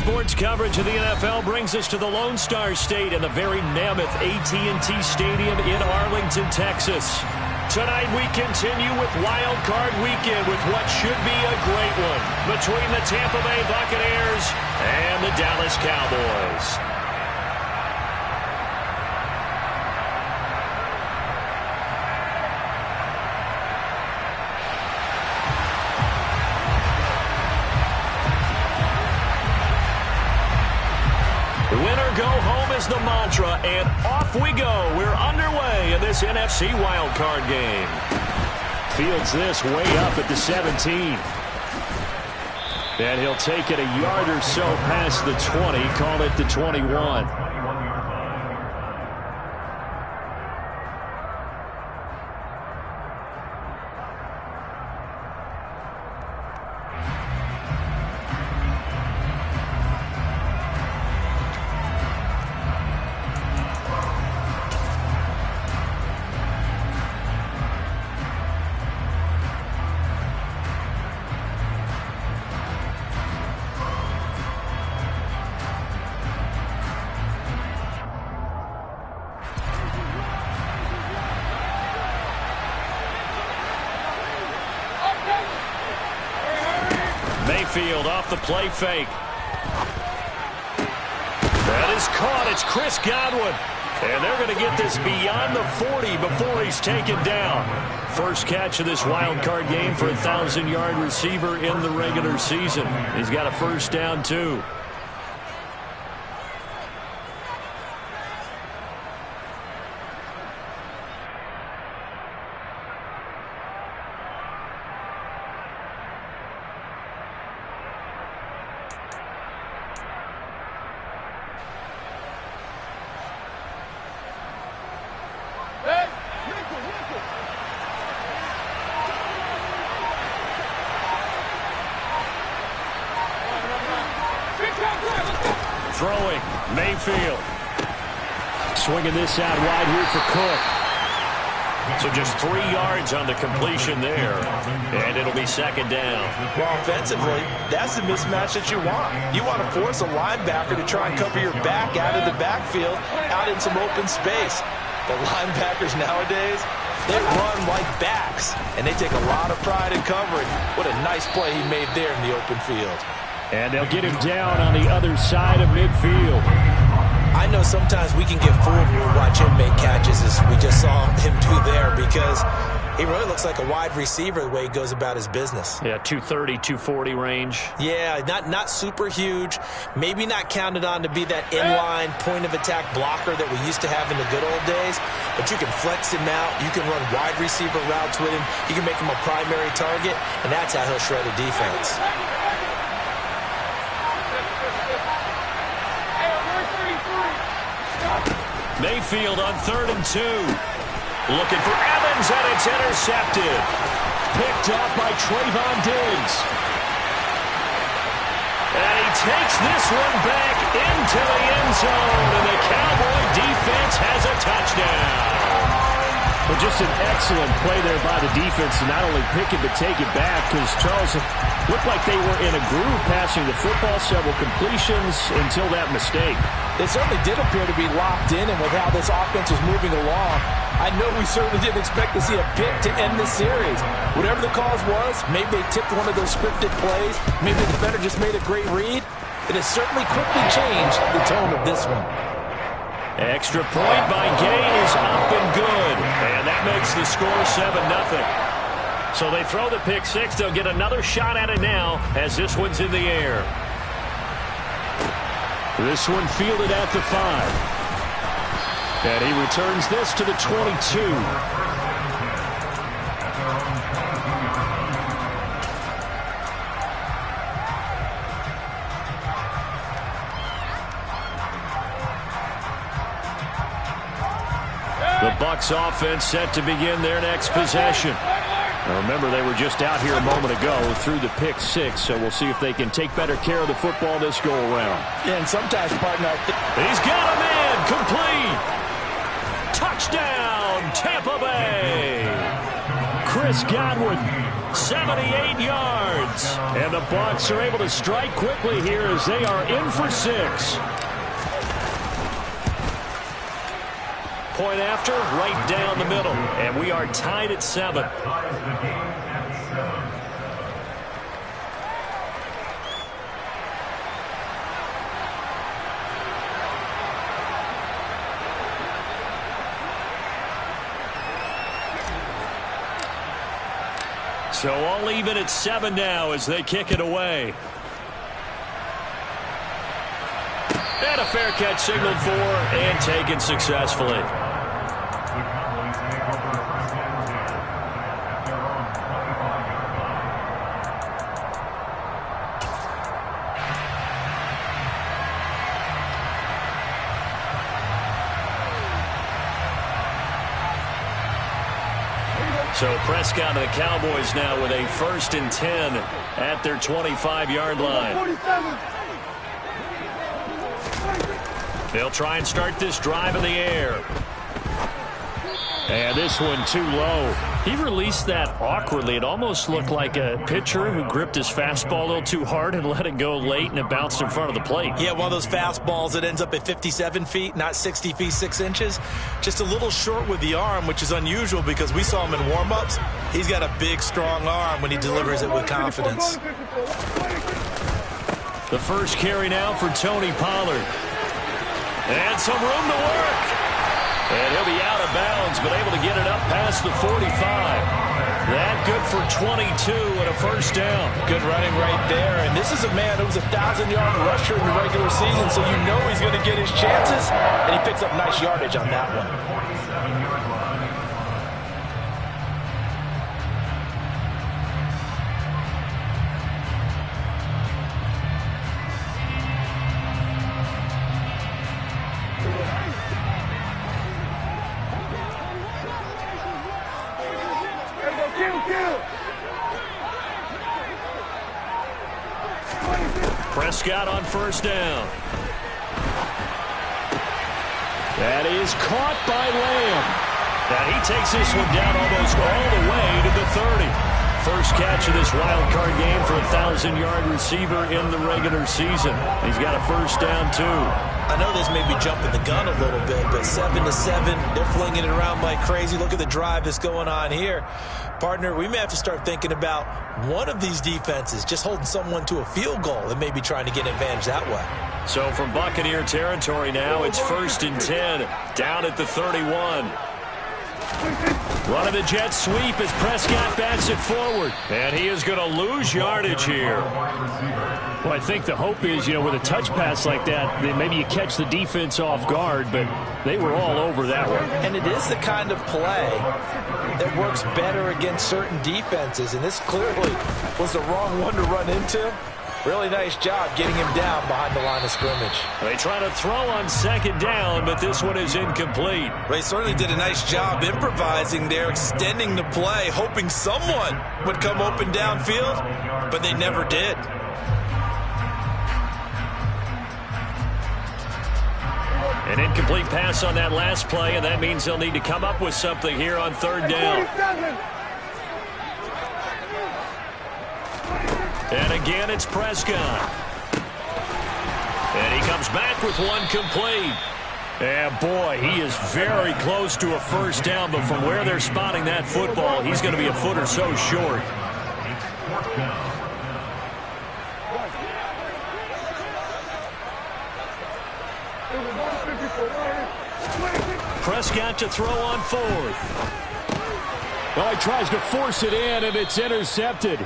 sports coverage of the NFL brings us to the Lone Star State and the very mammoth AT&T Stadium in Arlington, Texas. Tonight we continue with Wild Card Weekend with what should be a great one between the Tampa Bay Buccaneers and the Dallas Cowboys. Winner go home is the mantra, and off we go. We're underway in this NFC wildcard game. Fields this way up at the 17. And he'll take it a yard or so past the 20, call it the 21. Mayfield off the play fake. That is caught. It's Chris Godwin. And they're going to get this beyond the 40 before he's taken down. First catch of this wild card game for a 1,000-yard receiver in the regular season. He's got a first down, too. Throwing, Mayfield. Swinging this out wide here for Cook. So just 3 yards on the completion there. And it'll be second down. Well, offensively, that's the mismatch that you want. You want to force a linebacker to try and cover your back out of the backfield, out in some open space. The linebackers nowadays, they run like backs, and they take a lot of pride in covering. What a nice play he made there in the open field. And they'll get him down on the other side of midfield. I know sometimes we can get fooled when we watch him make catches, as we just saw him do there, because he really looks like a wide receiver the way he goes about his business. Yeah, 230, 240 range. Yeah, not super huge. Maybe not counted on to be that inline point-of-attack blocker that we used to have in the good old days, but you can flex him out. You can run wide receiver routes with him. You can make him a primary target, and that's how he'll shred a defense. Mayfield on 3rd and 2. Looking for Evans, and it's intercepted. Picked up by Trayvon Diggs. And he takes this one back into the end zone, and the Cowboy defense has a touchdown. Well, just an excellent play there by the defense to not only pick it but take it back, because Charles looked like they were in a groove passing the football, several completions until that mistake. They certainly did appear to be locked in, and with how this offense was moving along, I know we certainly didn't expect to see a pick to end this series. Whatever the cause was, maybe they tipped one of those scripted plays, maybe the defender just made a great read. It has certainly quickly changed the tone of this one. Extra point by Gay is up and good, and that makes the score 7-0. So they throw the pick six. They'll get another shot at it now as this one's in the air. This one fielded at the 5. And he returns this to the 22. The Bucs offense set to begin their next possession. Now remember, they were just out here a moment ago through the pick six, so we'll see if they can take better care of the football this go-around. Yeah, and sometimes, partner, he's got a man, complete. Touchdown, Tampa Bay. Chris Godwin 78 yards. And the Bucs are able to strike quickly here as they are in for 6. Point after, right down the middle. And we are tied at 7. So all even at 7 now as they kick it away. And a fair catch signaled for and taken successfully. So Prescott and the Cowboys now with a 1st and 10 at their 25-yard line. They'll try and start this drive in the air. And this one too low. He released that awkwardly. It almost looked like a pitcher who gripped his fastball a little too hard and let it go late, and it bounced in front of the plate. Yeah, one of those fastballs that ends up at 57 feet, not 60 feet, 6 inches. Just a little short with the arm, which is unusual because we saw him in warm-ups. He's got a big, strong arm when he delivers it with confidence. The first carry now for Tony Pollard. And some room to work. And he'll be out of bounds, but able to get it up past the 45. That good for 22 and a 1st down. Good running right there. And this is a man who was a 1,000-yard rusher in the regular season, so you know he's going to get his chances. And he picks up nice yardage on that one. Prescott on 1st down. That is caught by Lamb. And he takes this one down almost all the way to the 30. First catch of this wild card game for a 1,000-yard receiver in the regular season. He's got a 1st down, too. I know this may be jumping the gun a little bit, but 7-7, they're flinging it around like crazy. Look at the drive that's going on here. Partner, we may have to start thinking about one of these defenses just holding someone to a field goal and maybe trying to get an advantage that way. So from Buccaneer territory now, it's 1st and 10, down at the 31. Running the jet sweep as Prescott bats it forward. And he is going to lose yardage here. Well, I think the hope is, with a touch pass like that, then maybe you catch the defense off guard, but they were all over that one. And it is the kind of play that works better against certain defenses, and this clearly was the wrong one to run into. Really nice job getting him down behind the line of scrimmage. They try to throw on 2nd down, but this one is incomplete. They certainly did a nice job improvising there, extending the play, hoping someone would come open downfield, but they never did. An incomplete pass on that last play, and that means they'll need to come up with something here on 3rd down. And again, it's Prescott. And he comes back with one complete. And boy, he is very close to a 1st down, but from where they're spotting that football, he's going to be a foot or so short. Prescott to throw on 4th. Well, he tries to force it in, and it's intercepted.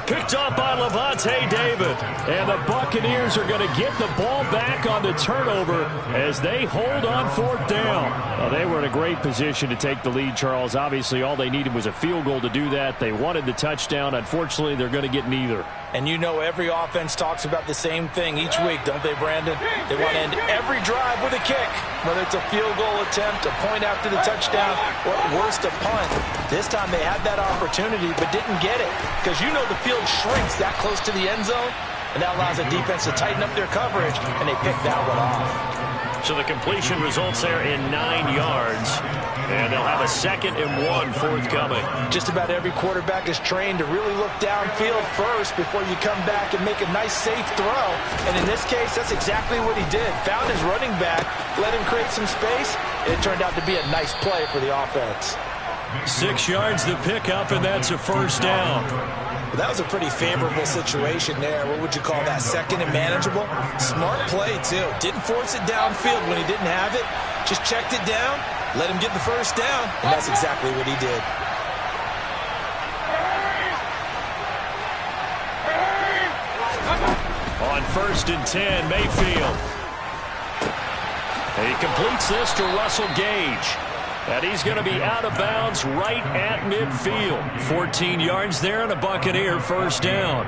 Picked up by Lavonte David. And the Buccaneers are going to get the ball back on the turnover as they hold on 4th down. Well, they were in a great position to take the lead, Charles. Obviously, all they needed was a field goal to do that. They wanted the touchdown. Unfortunately, they're going to get neither. And every offense talks about the same thing each week, don't they, Brandon? They want to end every drive with a kick, whether it's a field goal attempt, a point after the touchdown, or at worst, a punt. This time they had that opportunity but didn't get it because the field shrinks that close to the end zone, and that allows the defense to tighten up their coverage, and they pick that one off. So the completion results there in 9 yards. And they'll have a 2nd and 1 forthcoming. Just about every quarterback is trained to really look downfield first before you come back and make a nice, safe throw. And in this case, that's exactly what he did. Found his running back, let him create some space, and it turned out to be a nice play for the offense. 6 yards the pickup, and that's a 1st down. Well, that was a pretty favorable situation there. What would you call that? 2nd and manageable? Smart play, too. Didn't force it downfield when he didn't have it. Just checked it down, let him get the 1st down, and that's exactly what he did. On 1st and 10, Mayfield. He completes this to Russell Gage. And he's going to be out of bounds right at midfield. 14 yards there and a Buccaneer 1st down.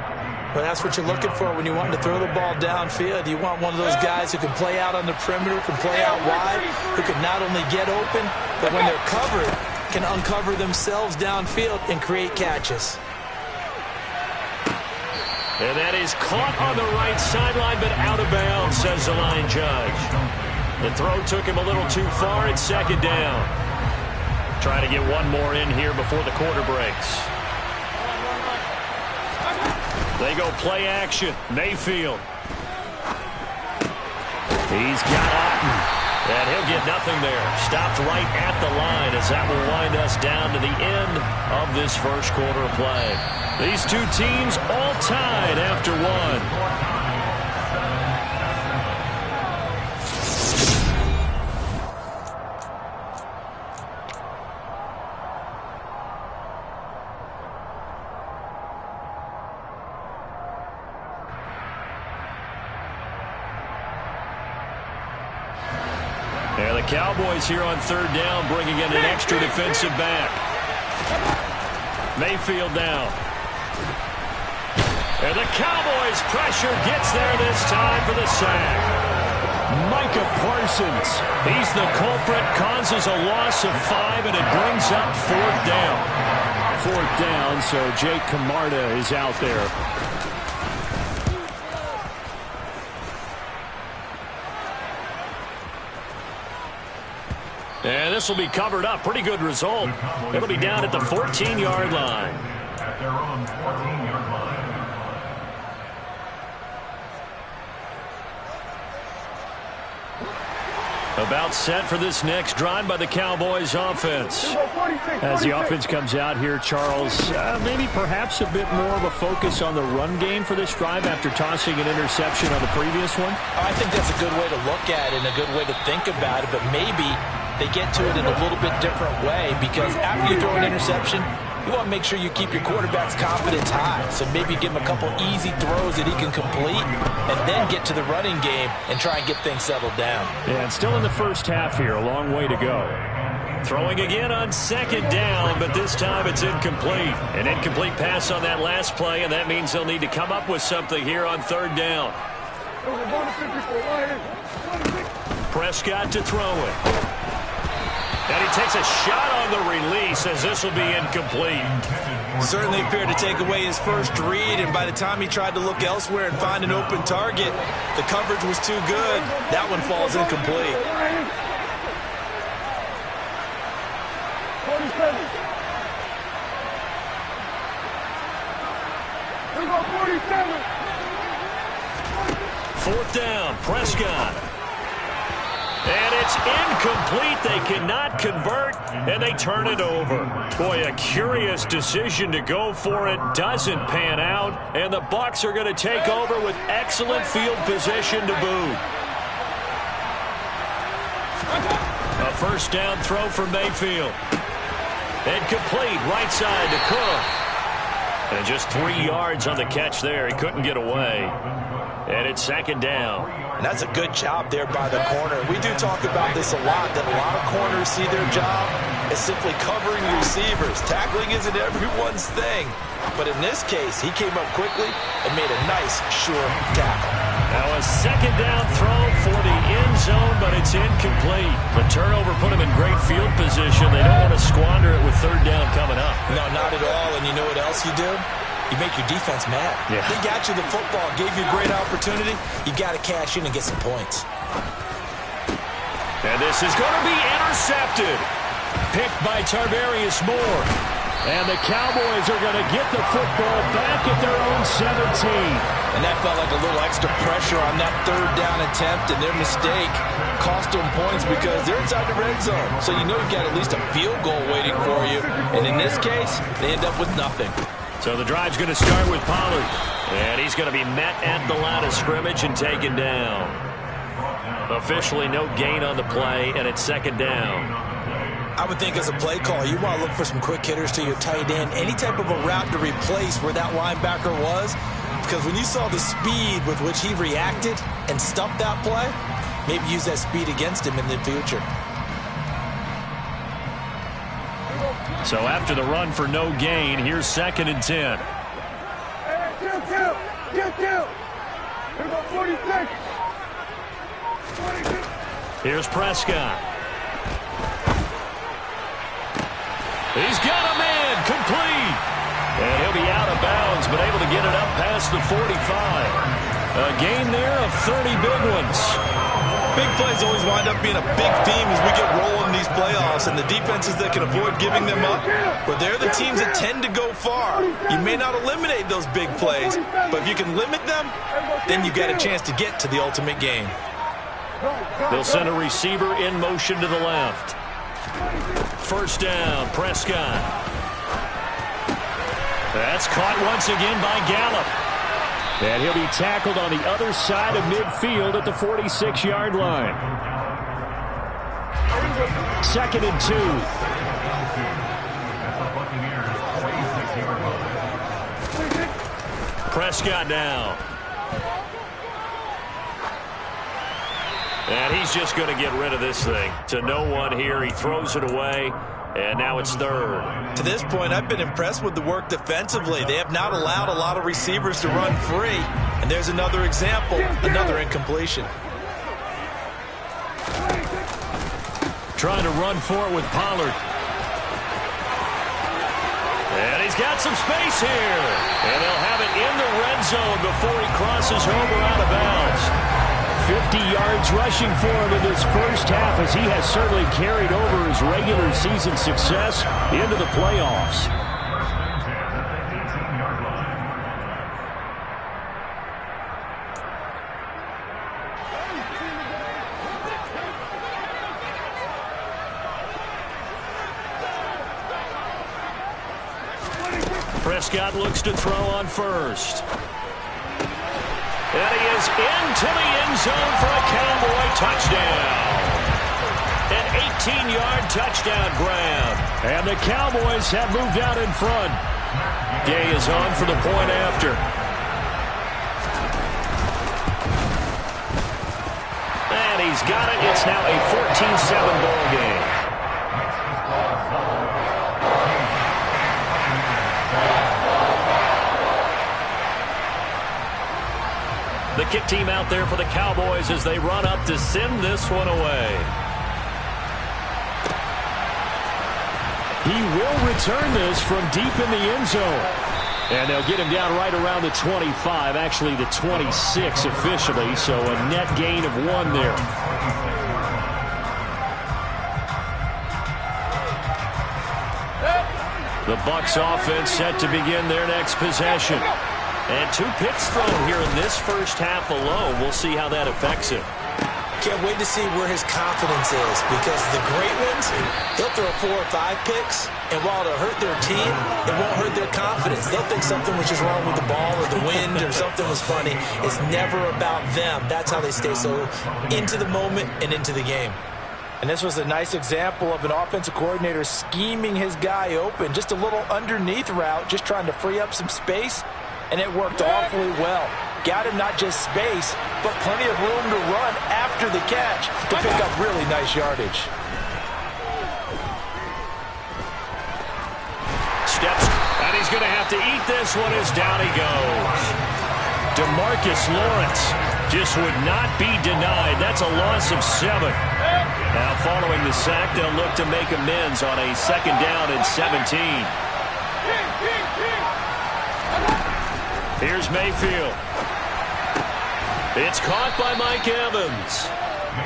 Well, that's what you're looking for when you want to throw the ball downfield. You want one of those guys who can play out on the perimeter, can play out wide, who can not only get open, but when they're covered, can uncover themselves downfield and create catches. And that is caught on the right sideline, but out of bounds, says the line judge. The throw took him a little too far. It's 2nd down. Trying to get one more in here before the quarter breaks. They go play action. Mayfield. He's got Otten. And he'll get nothing there. Stopped right at the line as that will wind us down to the end of this 1st quarter of play. These two teams all tied after 1. And the Cowboys here on 3rd down, bringing in an extra defensive back. Mayfield now. And the Cowboys pressure gets there this time for the sack. Micah Parsons, he's the culprit, causes a loss of 5, and it brings up 4th down. 4th down, so Jake Camarda is out there. And this will be covered up. Pretty good result. It'll be down at the 14-yard line. At their own 14-yard line. About set for this next drive by the Cowboys offense. As the offense comes out here, Charles, maybe perhaps a bit more of a focus on the run game for this drive after tossing an interception on the previous one? I think that's a good way to look at it and a good way to think about it, but maybe they get to it in a little bit different way, because after you throw an interception, you want to make sure you keep your quarterback's confidence high. So maybe give him a couple easy throws that he can complete and then get to the running game and try and get things settled down. Yeah, and still in the first half here, a long way to go. Throwing again on 2nd down, but this time it's incomplete. An incomplete pass on that last play, and that means they'll need to come up with something here on 3rd down. Prescott to throw it. And he takes a shot on the release as this will be incomplete. Certainly appeared to take away his first read, and by the time he tried to look elsewhere and find an open target, the coverage was too good. That one falls incomplete. Fourth down, Prescott. And it's incomplete. They cannot convert, and they turn it over. Boy, a curious decision to go for it. Doesn't pan out, and the Bucs are going to take over with excellent field position to boot. A 1st down throw for Mayfield. Incomplete, right side to Cook. And just 3 yards on the catch there. He couldn't get away. And it's 2nd down. And that's a good job there by the corner. We do talk about this a lot, that a lot of corners see their job as simply covering receivers. Tackling isn't everyone's thing. But in this case, he came up quickly and made a nice, sure tackle. Now a 2nd down throw for the end zone, but it's incomplete. The turnover put them in great field position. They don't want to squander it with 3rd down coming up. No, not at all. And you know what else you do? You make your defense mad. Yeah. They got you the football, gave you a great opportunity. You got to cash in and get some points. And this is going to be intercepted. Picked by Tarvarius Moore. And the Cowboys are going to get the football back at their own 17. And that felt like a little extra pressure on that third down attempt, and their mistake cost them points because they're inside the red zone. So you know you've got at least a field goal waiting for you. And in this case, they end up with nothing. So the drive's going to start with Pollard. And he's going to be met at the line of scrimmage and taken down. Officially no gain on the play, and it's second down. I would think as a play call, you want to look for some quick hitters to your tight end. Any type of a route to replace where that linebacker was. Because when you saw the speed with which he reacted and stuffed that play, maybe use that speed against him in the future. So after the run for no gain, here's second and 10. Here's Prescott. He's got a man complete. And he'll be out of bounds, but able to get it up past the 45. A gain there of 30 big ones. Big plays always wind up being a big theme as we get rolling in these playoffs, and the defenses that can avoid giving them up, but they're the teams that tend to go far. You may not eliminate those big plays, but if you can limit them, then you get a chance to get to the ultimate game. They'll send a receiver in motion to the left. First down, Prescott. That's caught once again by Gallup. And he'll be tackled on the other side of midfield at the 46-yard line. Second and 2. Prescott now. And he's just going to get rid of this thing. To no one here. He throws it away. And now it's third. To this point, I've been impressed with the work defensively. They have not allowed a lot of receivers to run free. And there's another example, another incompletion. Trying to run for it with Pollard. And he's got some space here. And they'll have it in the red zone before he crosses over out of bounds. 50 yards rushing for him in this first half, as he has certainly carried over his regular season success into the playoffs. Prescott looks to throw on first. And he is into the end zone for a Cowboy touchdown. An 18-yard touchdown grab. And the Cowboys have moved out in front. Gay is on for the point after. And he's got it. It's now a 14-7 ball game. The kick team out there for the Cowboys as they run up to send this one away. He will return this from deep in the end zone. And they'll get him down right around the 25, actually the 26 officially, so a net gain of 1 there. The Bucs offense set to begin their next possession. And 2 picks thrown here in this first half alone. We'll see how that affects him. Can't wait to see where his confidence is, because the great ones, they'll throw 4 or 5 picks, and while it'll hurt their team, it won't hurt their confidence. They'll think something was just wrong with the ball or the wind or something was funny. It's never about them. That's how they stay so into the moment and into the game. And this was a nice example of an offensive coordinator scheming his guy open. Just a little underneath route, just trying to free up some space. And it worked awfully well. Got him not just space, but plenty of room to run after the catch to pick up really nice yardage. Steps, and he's going to have to eat this one as down he goes. DeMarcus Lawrence just would not be denied. That's a loss of 7. Now following the sack, they'll look to make amends on a second down and 17. Here's Mayfield. It's caught by Mike Evans.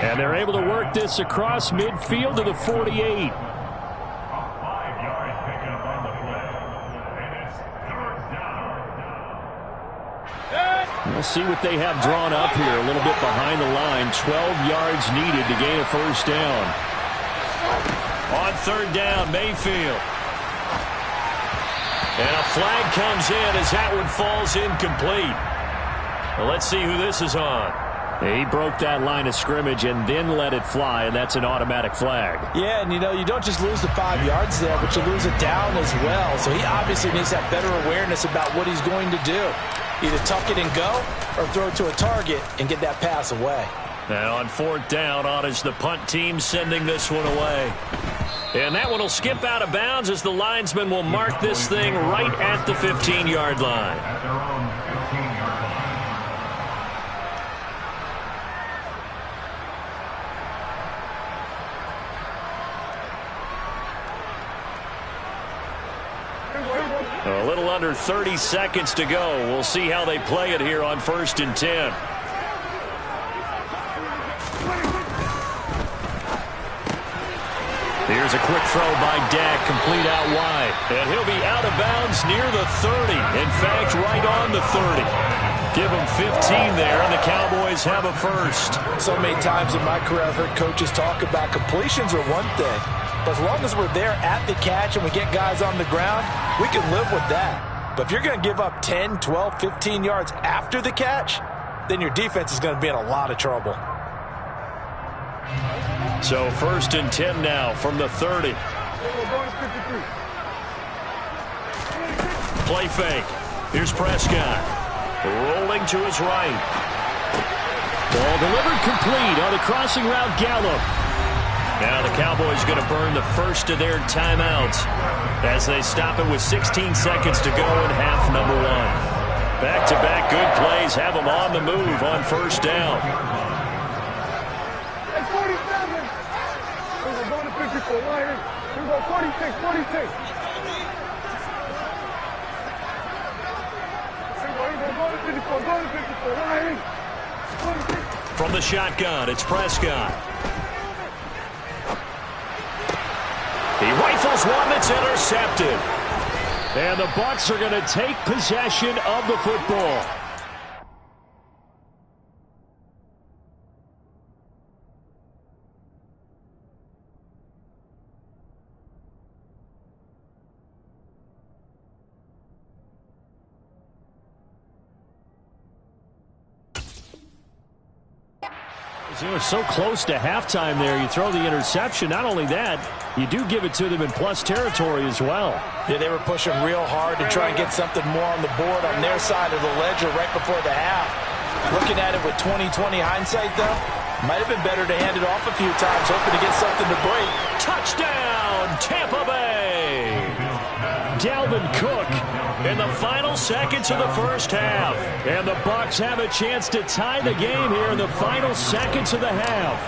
And they're able to work this across midfield to the 48. We'll see what they have drawn up here. A little bit behind the line. 12 yards needed to gain a first down. On third down, Mayfield. And a flag comes in as that one falls incomplete. Well, let's see who this is on. He broke that line of scrimmage and then let it fly, and that's an automatic flag. Yeah, and you don't just lose the 5 yards there, but you lose it down as well. So he obviously needs that better awareness about what he's going to do. Either tuck it and go or throw it to a target and get that pass away. Now on fourth down, on is the punt team sending this one away. And that one will skip out of bounds as the linesman will mark this thing right at the 15-yard line. At their own 15-yard line. A little under 30 seconds to go. We'll see how they play it here on 1st and 10. Here's a quick throw by Dak, complete out wide. And he'll be out of bounds near the 30. In fact, right on the 30. Give him 15 there, and the Cowboys have a first. So many times in my career, I've heard coaches talk about completions are one thing. But as long as we're there at the catch and we get guys on the ground, we can live with that. But if you're going to give up 10, 12, 15 yards after the catch, then your defense is going to be in a lot of trouble. So 1st and 10 now from the 30. Play fake. Here's Prescott. Rolling to his right. Ball delivered complete on the crossing route, Gallup. Now the Cowboys going to burn the first of their timeouts as they stop it with 16 seconds to go in half number one. Back-to-back good plays have them on the move on first down. At 47. We're going to 54. Lions. We're going 46, 46. From the shotgun, it's Prescott. He rifles one that's intercepted. And the Bucs are going to take possession of the football. They were so close to halftime there. You throw the interception. Not only that, you do give it to them in plus territory as well. Yeah, they were pushing real hard to try and get something more on the board on their side of the ledger right before the half. Looking at it with 20/20 hindsight, though, might have been better to hand it off a few times, hoping to get something to break. Touchdown, Tampa Bay! Dalvin Cook in the final seconds of the first half. And the Bucs have a chance to tie the game here in the final seconds of the half.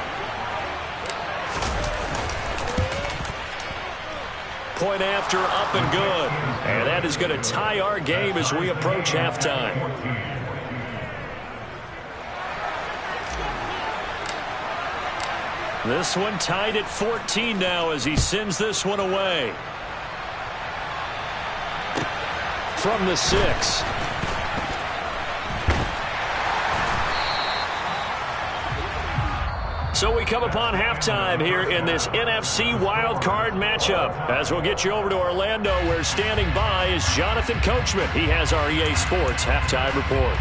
Point after, up and good. And that is going to tie our game as we approach halftime. This one tied at 14 now as he sends this one away. From the 6. So we come upon halftime here in this NFC wildcard matchup. As we'll get you over to Orlando, where standing by is Jonathan Coachman. He has our EA Sports halftime report.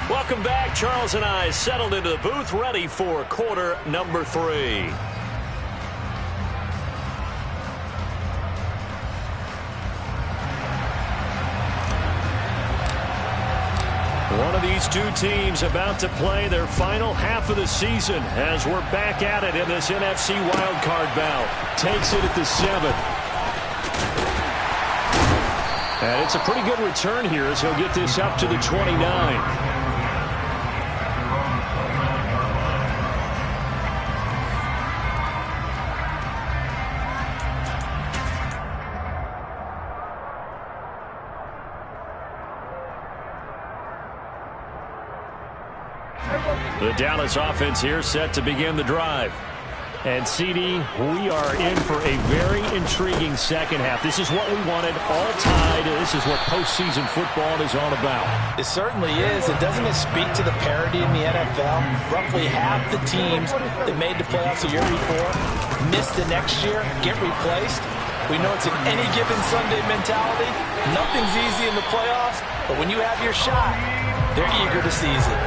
Welcome back. Charles and I settled into the booth, ready for quarter number 3. One of these two teams about to play their final half of the season as we're back at it in this NFC wildcard bout. Takes it at the 7th. And it's a pretty good return here as he'll get this up to the 29. The Dallas offense here set to begin the drive. And, CD, we are in for a very intriguing second half. This is what we wanted, all tied. This is what postseason football is all about. It certainly is. And doesn't it speak to the parity in the NFL? Roughly half the teams that made the playoffs the year before miss the next year, get replaced. We know it's an any given Sunday mentality. Nothing's easy in the playoffs, but when you have your shot, they're eager to seize it.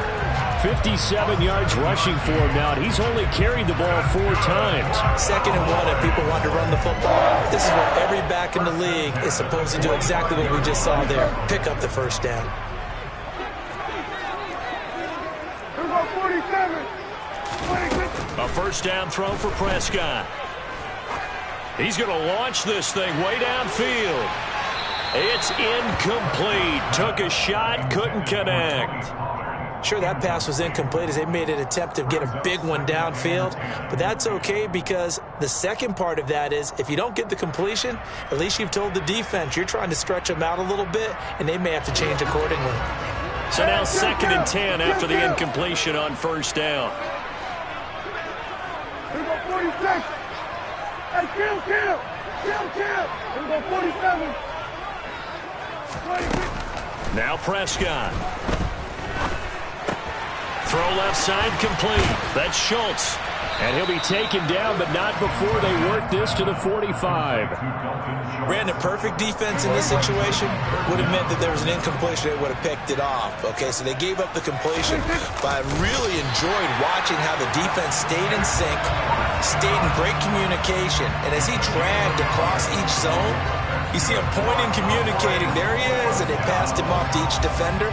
57 yards rushing for him now. He's only carried the ball 4 times. 2nd and 1 if people want to run the football. This is what every back in the league is supposed to do, exactly what we just saw there. Pick up the first down. Here we go, 47. 26. A first down throw for Prescott. He's going to launch this thing way downfield. It's incomplete. Took a shot, couldn't connect. Sure, that pass was incomplete as they made an attempt to get a big one downfield, but that's okay because the second part of that is if you don't get the completion, at least you've told the defense you're trying to stretch them out a little bit, and they may have to change accordingly. So now 2nd and 10 after the incompletion on first down. Here we go, 46. Hey, kill. Here we go, 47. 26. Now Prescott. Throw left side complete. That's Schultz. And he'll be taken down, but not before they work this to the 45. Brandon, perfect defense in this situation would have meant that there was an incompletion. They would have picked it off. Okay, so they gave up the completion, but I really enjoyed watching how the defense stayed in sync, stayed in great communication, and as he dragged across each zone, you see him pointing, communicating. There he is, and they passed him off to each defender.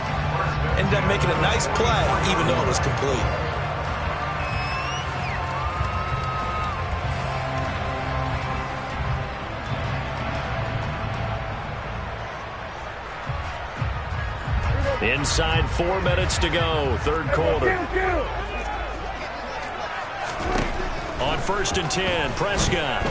Ended up making a nice play, even though it was complete. Inside 4 minutes to go, third quarter. On 1st and 10, Prescott.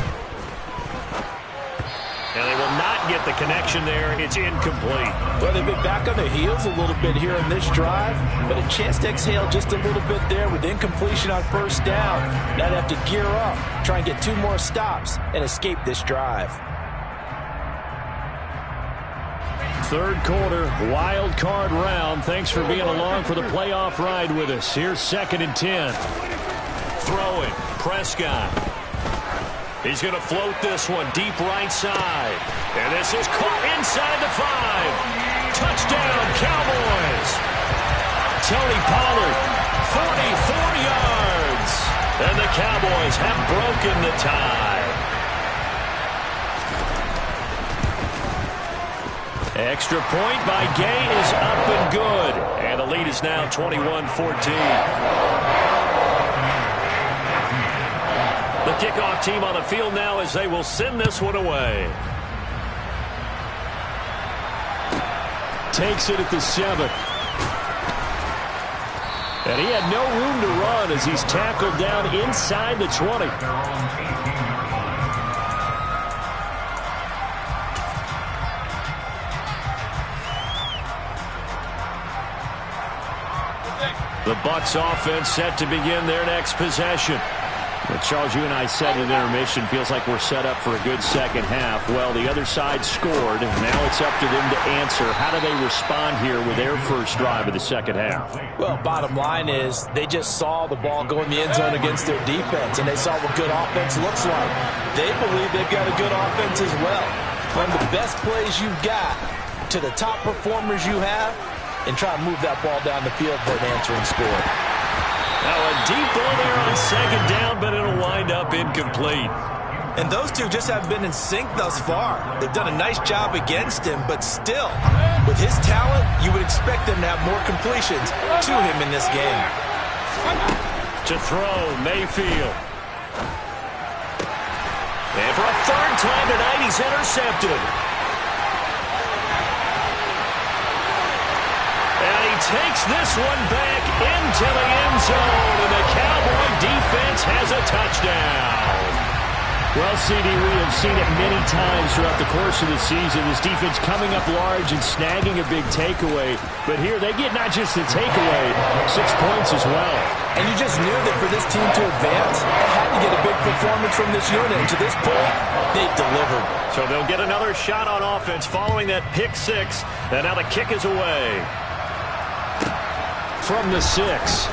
And they will not get the connection there. It's incomplete. Well, they've been back on their heels a little bit here in this drive, but a chance to exhale just a little bit there with incompletion on first down. Now they have to gear up, try and get 2 more stops, and escape this drive. Third quarter, wild card round. Thanks for being along for the playoff ride with us. Here's 2nd and 10. Throwing, Prescott. He's going to float this one deep right side. And this is caught inside the 5. Touchdown, Cowboys. Tony Pollard, 44 yards. And the Cowboys have broken the tie. Extra point by Gay is up and good. And the lead is now 21-14. The kickoff team on the field now as they will send this one away. Takes it at the 7. And he had no room to run as he's tackled down inside the 20. The Bucs offense set to begin their next possession. But Charles, you and I said at intermission, feels like we're set up for a good second half. Well, the other side scored, and now it's up to them to answer. How do they respond here with their first drive of the second half? Well, bottom line is they just saw the ball go in the end zone against their defense, and they saw what good offense looks like. They believe they've got a good offense as well. Run the best plays you've got to the top performers you have, and try to move that ball down the field for an answering score. Now a deep ball there on 2nd down, but it'll wind up incomplete. And those two just haven't been in sync thus far. They've done a nice job against him, but still, with his talent, you would expect them to have more completions to him in this game. To throw, Mayfield. And for a 3rd time tonight, he's intercepted. And he takes this one back into the end zone, and the Cowboy defense has a touchdown. Well, CD, we have seen it many times throughout the course of the season. This defense coming up large and snagging a big takeaway. But here they get not just the takeaway, 6 points as well. And you just knew that for this team to advance, they had to get a big performance from this unit. And to this point, they've delivered. So they'll get another shot on offense following that pick 6. And now the kick is away. From the 6.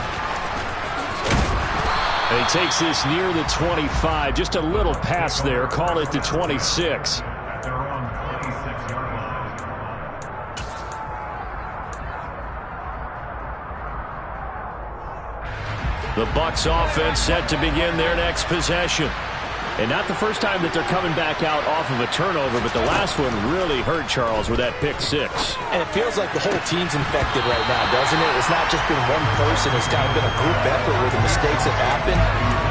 And he takes this near the 25. Just a little pass there. Call it the 26. At their own 26-yard line. The Bucs offense set to begin their next possession. And not the first time that they're coming back out off of a turnover, but the last one really hurt Charles with that pick 6. And it feels like the whole team's infected right now, doesn't it? It's not just been one person. It's kind of been a group effort where the mistakes have happened.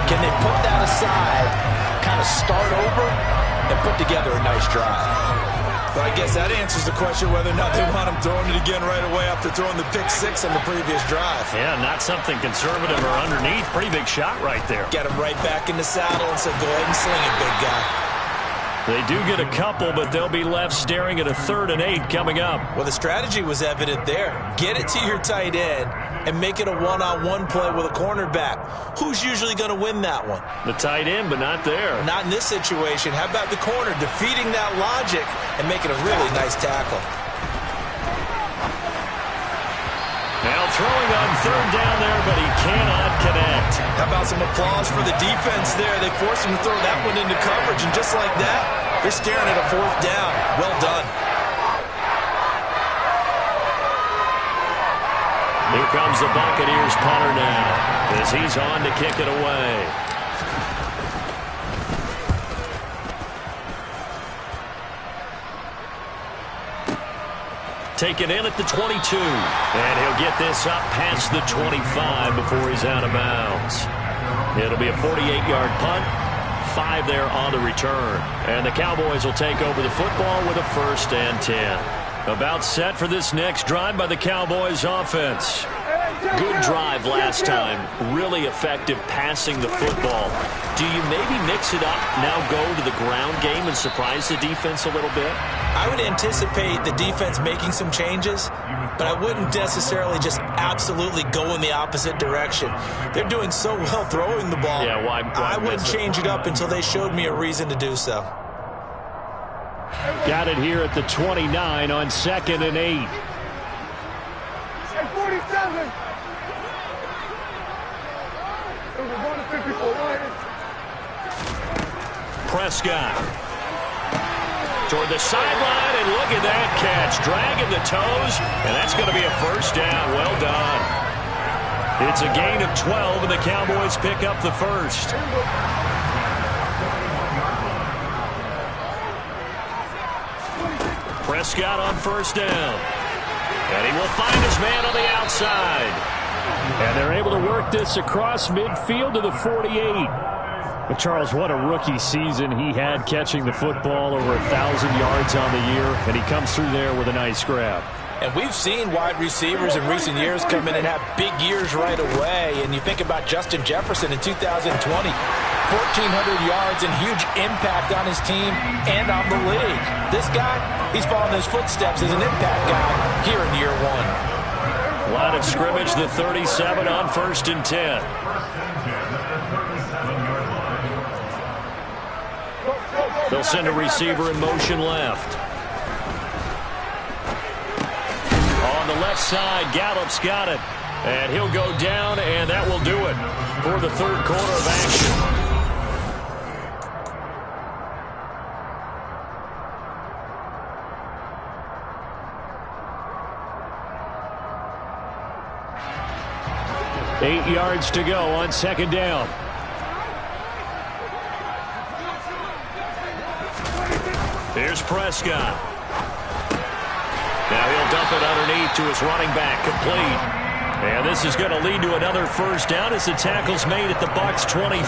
Can they put that aside, kind of start over, and put together a nice drive? But I guess that answers the question whether or not they want him throwing it again right away after throwing the pick 6 on the previous drive. Yeah, not something conservative or underneath. Pretty big shot right there. Get him right back in the saddle and said, go ahead and sling it, big guy. They do get a couple, but they'll be left staring at a 3rd and 8 coming up. Well, the strategy was evident there. Get it to your tight end and make it a one-on-one play with a cornerback. Who's usually going to win that one? The tight end, but not there. Not in this situation. How about the corner defeating that logic and making a really nice tackle? Now throwing on 3rd down there, but he cannot connect. How about some applause for the defense there? They forced him to throw that one into coverage, and just like that, they're staring at a 4th down. Well done. Here comes the Buccaneers punter now as he's on to kick it away. Taken in at the 22. And he'll get this up past the 25 before he's out of bounds. It'll be a 48-yard punt. 5 there on the return. And the Cowboys will take over the football with a 1st and 10. About set for this next drive by the Cowboys offense. Good drive last time. Really effective passing the football. Do you maybe mix it up, now go to the ground game and surprise the defense a little bit? I would anticipate the defense making some changes, but I wouldn't necessarily just absolutely go in the opposite direction. They're doing so well throwing the ball. Yeah, why I wouldn't change it up until they showed me a reason to do so. Got it here at the 29 on 2nd and 8. Hey, 47. We're going to 54 Lions. Prescott toward the sideline, and look at that catch. Dragging the toes, and that's going to be a 1st down. Well done. It's a gain of 12, and the Cowboys pick up the 1st. Prescott on 1st down. And he will find his man on the outside. And they're able to work this across midfield to the 48. But Charles, what a rookie season he had catching the football, over 1,000 yards on the year, and he comes through there with a nice grab. And we've seen wide receivers in recent years come in and have big years right away. And you think about Justin Jefferson in 2020, 1,400 yards and huge impact on his team and on the league. This guy, he's following his footsteps as an impact guy here in year 1. Line of scrimmage, the 37 on 1st and 10. They'll send a receiver in motion left. On the left side, Gallup's got it. And he'll go down, and that will do it for the 3rd quarter of action. Eight yards to go on 2nd down. Here's Prescott. Now he'll dump it underneath to his running back, complete. And this is going to lead to another 1st down as the tackle's made at the Bucs 23.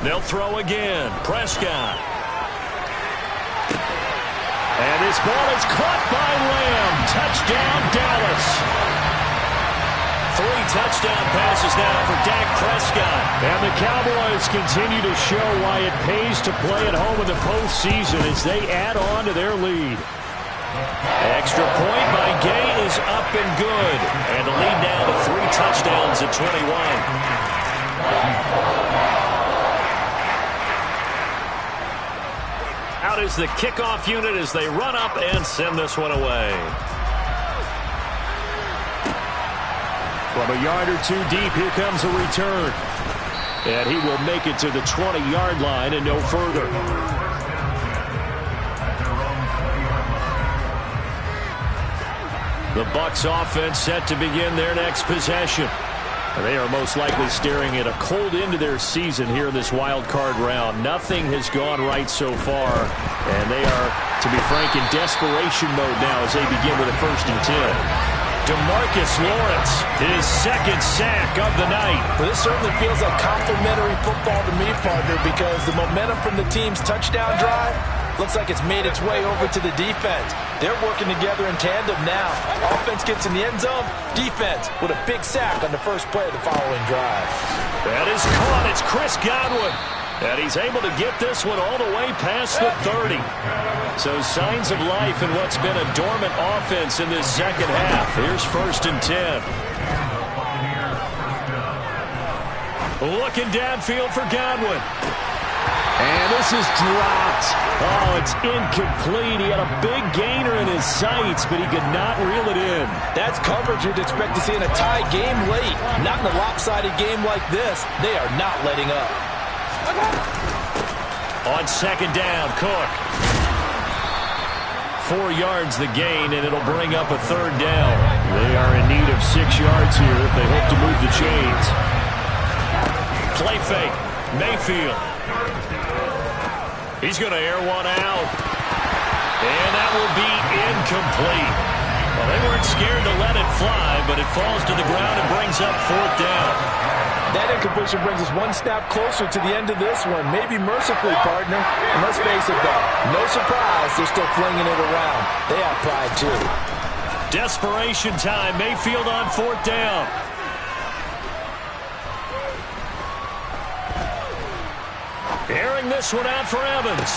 They'll throw again. Prescott. And this ball is caught by Lamb. Touchdown, Dallas. 3 touchdown passes now for Dak Prescott. And the Cowboys continue to show why it pays to play at home in the postseason as they add on to their lead. Extra point by Gay is up and good. And the lead now to 3 touchdowns at 21. Out is the kickoff unit as they run up and send this one away. From a yard or 2 deep, here comes a return. And he will make it to the 20-yard line and no further. The Bucs offense set to begin their next possession. They are most likely staring at a cold end to their season here in this wild card round. Nothing has gone right so far, and they are, to be frank, in desperation mode now as they begin with a 1st and 10. DeMarcus Lawrence, his 2nd sack of the night. Well, this certainly feels like complimentary football to me, partner, because the momentum from the team's touchdown drive looks like it's made its way over to the defense. They're working together in tandem now. Offense gets in the end zone. Defense with a big sack on the first play of the following drive. That is caught. It's Chris Godwin. And he's able to get this one all the way past the 30. So signs of life in what's been a dormant offense in this second half. Here's 1st and 10. Looking downfield for Godwin. And this is dropped. Oh, it's incomplete. He had a big gainer in his sights, but he could not reel it in. That's coverage you'd expect to see in a tie game late. Not in a lopsided game like this. They are not letting up. On 2nd down, Cook. 4 yards the gain, and it'll bring up a 3rd down. They are in need of 6 yards here if they hope to move the chains. Play fake. Mayfield. He's going to air one out. And that will be incomplete. Well, they weren't scared to let it fly, but it falls to the ground and brings up 4th down. That incompletion brings us 1 snap closer to the end of this one. Maybe mercifully, partner. And let's face it, though. No surprise, they're still flinging it around. They have pride, too. Desperation time. Mayfield on 4th down. Airing this one out for Evans.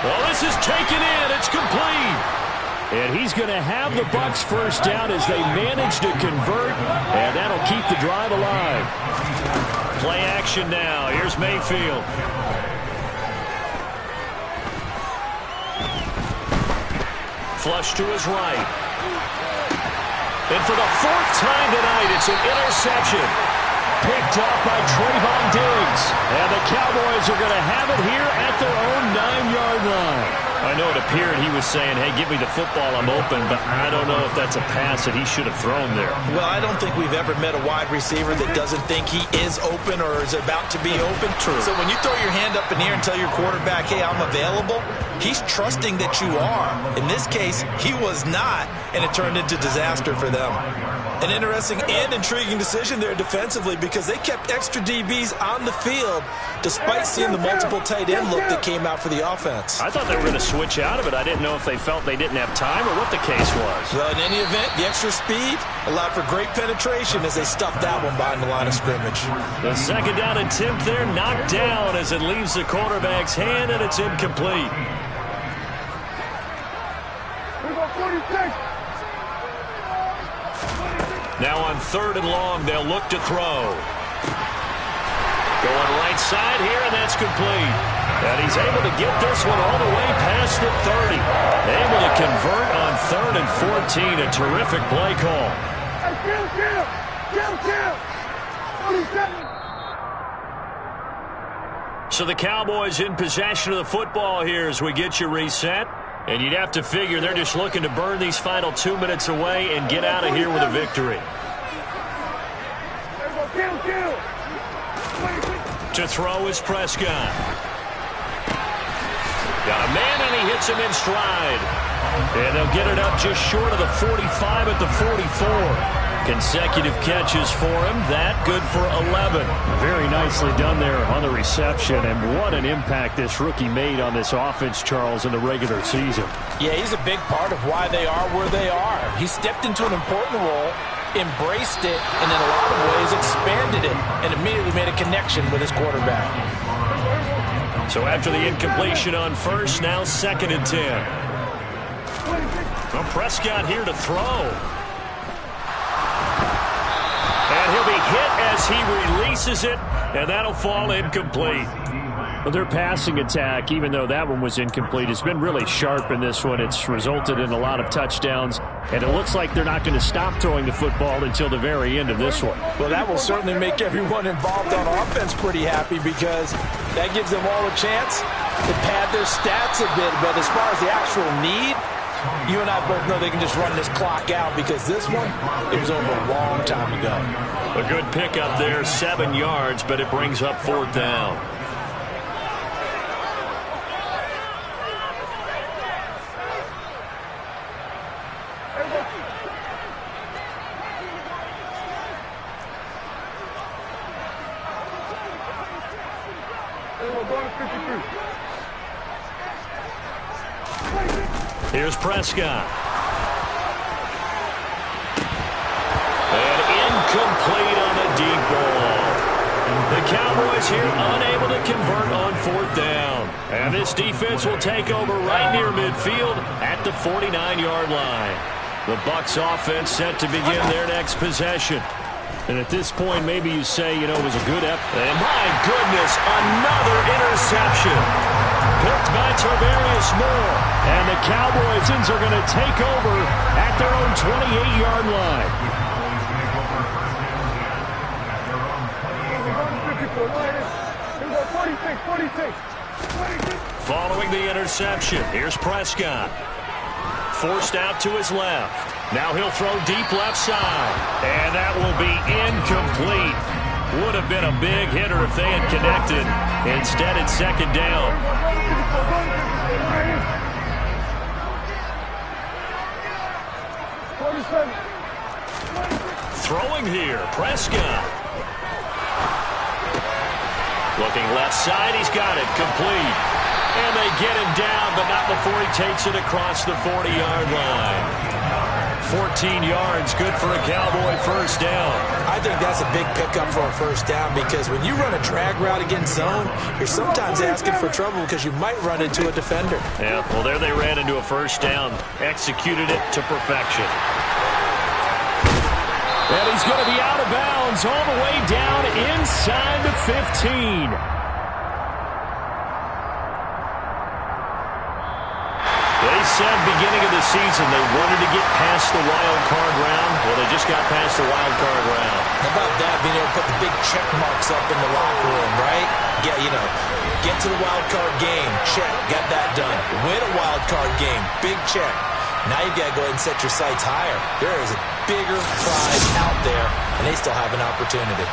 Well, this is taken in. It's complete. And he's going to have the Bucs 1st down as they manage to convert, and that'll keep the drive alive. Play action now. Here's Mayfield. Flush to his right. And for the 4th time tonight, it's an interception. Picked up by Trayvon Diggs. And the Cowboys are going to have it here at their own 9-yard line. I know it appeared he was saying, hey, give me the football, I'm open, but I don't know if that's a pass that he should have thrown there. Well, I don't think we've ever met a wide receiver that doesn't think he is open or is about to be open. True. So when you throw your hand up in the air and tell your quarterback, hey, I'm available, he's trusting that you are. In this case, he was not, and it turned into disaster for them. An interesting and intriguing decision there defensively because they kept extra DBs on the field despite seeing the multiple tight end look that came out for the offense. I thought they were going to switch out of it. I didn't know if they felt they didn't have time or what the case was. Well, in any event, the extra speed allowed for great penetration as they stuffed that one behind the line of scrimmage. The 2nd down attempt there knocked down as it leaves the quarterback's hand, and it's incomplete. Here go 46. Now on 3rd and long, they'll look to throw. Going right side here, and that's complete. And he's able to get this one all the way past the 30. Able to convert on 3rd and 14. A terrific play call. So the Cowboys in possession of the football here as we get you reset. And you'd have to figure they're just looking to burn these final 2 minutes away and get out of here with a victory. To throw is Prescott. Got a man, and he hits him in stride. And they'll get it up just short of the 45 at the 44. Consecutive catches for him. That good for 11. Very nicely done there on the reception. And what an impact this rookie made on this offense, Charles, in the regular season. Yeah, he's a big part of why they are where they are. He stepped into an important role, embraced it, and in a lot of ways expanded it, and immediately made a connection with his quarterback. So after the incompletion on first, now 2nd and 10. Well, Prescott here to throw. And he'll be hit as he releases it, and that'll fall incomplete. Well, their passing attack, even though that one was incomplete, has been really sharp in this one. It's resulted in a lot of touchdowns, and it looks like they're not going to stop throwing the football until the very end of this one. Well, that will certainly make everyone involved on offense pretty happy because that gives them all a chance to pad their stats a bit. But as far as the actual need, you and I both know they can just run this clock out because this one, it was over a long time ago. A good pickup there, 7 yards, but it brings up 4th down. Here's Prescott. And incomplete on the deep ball. The Cowboys here unable to convert on 4th down. And this defense will take over right near midfield at the 49-yard line. The Bucs offense set to begin their next possession. And at this point, maybe you say, it was a good effort. And my goodness, another interception. Picked by Tarvarius Moore. And the Cowboys are going to take over at their own 28-yard line. Following the interception, here's Prescott. Forced out to his left. Now he'll throw deep left side. And that will be incomplete. Would have been a big hitter if they had connected. Instead, it's 2nd down. Throwing here, Prescott. Looking left side, he's got it, complete. And they get him down, but not before he takes it across the 40-yard line. 14 yards, good for a Cowboy first down. I think that's a big pickup for a first down because when you run a drag route against zone, you're sometimes asking for trouble because you might run into a defender. Yeah, well, there they ran into a first down. Executed it to perfection. And he's going to be out of bounds all the way down inside the 15. They said beginning of the season they wanted to get past the wild card round. Well, they just got past the wild card round. How about that, being able to put the big check marks up in the locker room, right? Get to the wild card game, check, got that done. Win a wild card game, big check. Now you've got to go ahead and set your sights higher. There is a bigger prize out there, and they still have an opportunity.